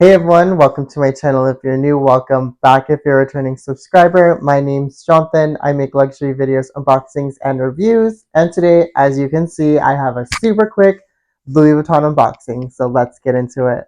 Hey everyone, welcome to my channel. If you're new, welcome back. If you're a returning subscriber, my name's Jonathan. I make luxury videos, unboxings, and reviews. And today, as you can see, I have a super quick Louis Vuitton unboxing. So let's get into it.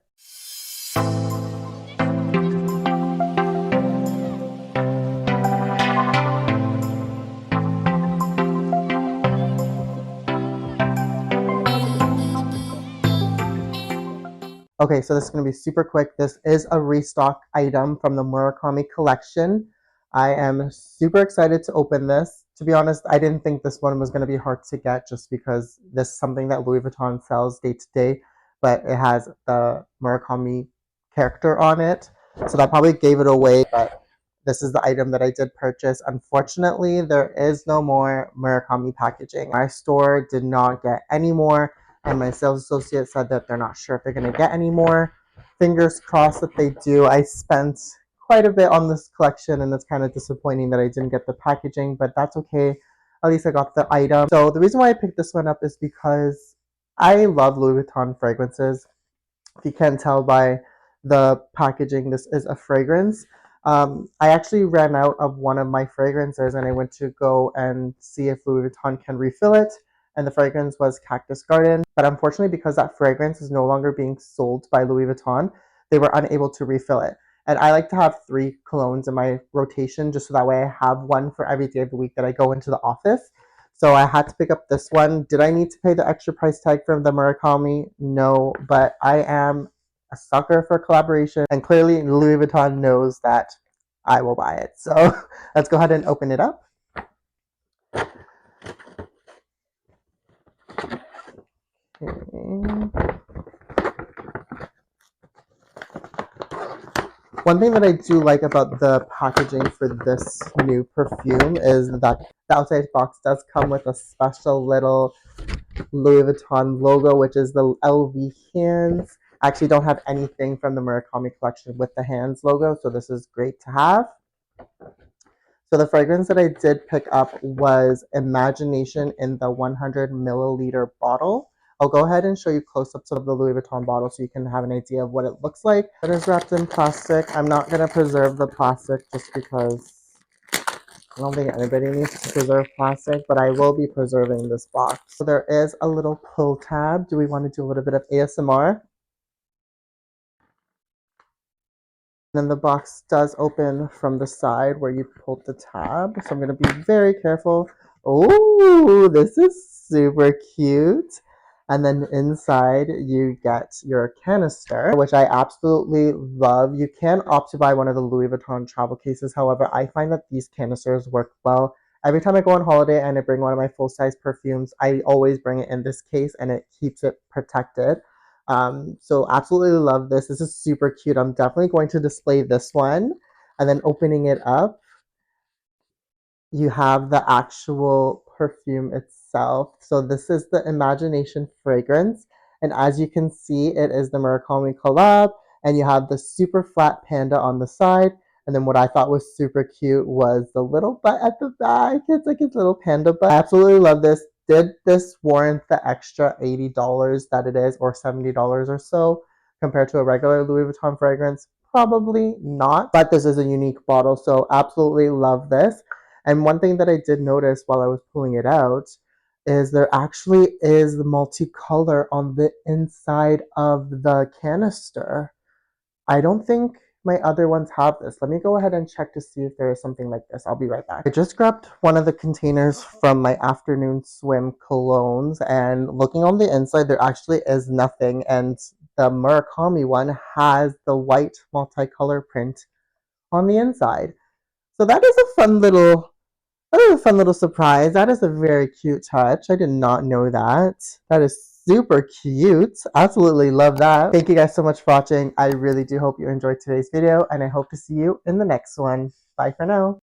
Okay, so this is going to be super quick. This is a restock item from the Murakami collection. I am super excited to open this. To be honest, I didn't think this one was going to be hard to get just because this is something that Louis Vuitton sells day to day, but it has the Murakami character on it. So that probably gave it away, but this is the item that I did purchase. Unfortunately, there is no more Murakami packaging. My store did not get any more, and my sales associate said that they're not sure if they're going to get any more. Fingers crossed that they do. I spent quite a bit on this collection, and it's kind of disappointing that I didn't get the packaging, but that's okay. At least I got the item. So the reason why I picked this one up is because I love Louis Vuitton fragrances. If you can't tell by the packaging, this is a fragrance. I actually ran out of one of my fragrances and I went to go and see if Louis Vuitton can refill it. And the fragrance was Cactus Garden. But unfortunately, because that fragrance is no longer being sold by Louis Vuitton, they were unable to refill it. And I like to have 3 colognes in my rotation just so that way I have one for every day of the week that I go into the office. So I had to pick up this one. Did I need to pay the extra price tag for the Murakami? No, but I am a sucker for collaboration, and clearly Louis Vuitton knows that I will buy it. So let's go ahead and open it up. Okay. One thing that I do like about the packaging for this new perfume is that the outside box does come with a special little Louis Vuitton logo, which is the LV hands. I actually don't have anything from the Murakami collection with the hands logo, so this is great to have. So the fragrance that I did pick up was Imagination in the 100 milliliter bottle. I'll go ahead and show you close-ups of the Louis Vuitton bottle so you can have an idea of what it looks like. It is wrapped in plastic. I'm not going to preserve the plastic just because I don't think anybody needs to preserve plastic, but I will be preserving this box. So there is a little pull tab. Do we want to do a little bit of ASMR? Then the box does open from the side where you pulled the tab. So I'm going to be very careful. Oh, this is super cute. And then inside you get your canister, which I absolutely love. You can opt to buy one of the Louis Vuitton travel cases. However, I find that these canisters work well. Every time I go on holiday and I bring one of my full-size perfumes, I always bring it in this case and it keeps it protected. So absolutely love this. This is super cute. I'm definitely going to display this one. And then opening it up, you have the actual perfume itself. So this is the Imagination fragrance. And as you can see, it is the Murakami collab. And you have the super flat panda on the side. And then what I thought was super cute was the little butt at the back. It's like his little panda butt. I absolutely love this. Did this warrant the extra $80 that it is, or $70 or so, compared to a regular Louis Vuitton fragrance? Probably not, but this is a unique bottle, so absolutely love this. And one thing that I did notice while I was pulling it out is there actually is the multicolor on the inside of the canister. I don't think my other ones have this. Let me go ahead and check to see if there is something like this. I'll be right back. I just grabbed one of the containers from my afternoon swim colognes, and looking on the inside, there actually is nothing. And the Murakami one has the white multicolor print on the inside. So that is a fun little surprise. That is a very cute touch. I did not know that. That is super cute. Absolutely love that. Thank you guys so much for watching. I really do hope you enjoyed today's video, and I hope to see you in the next one. Bye for now.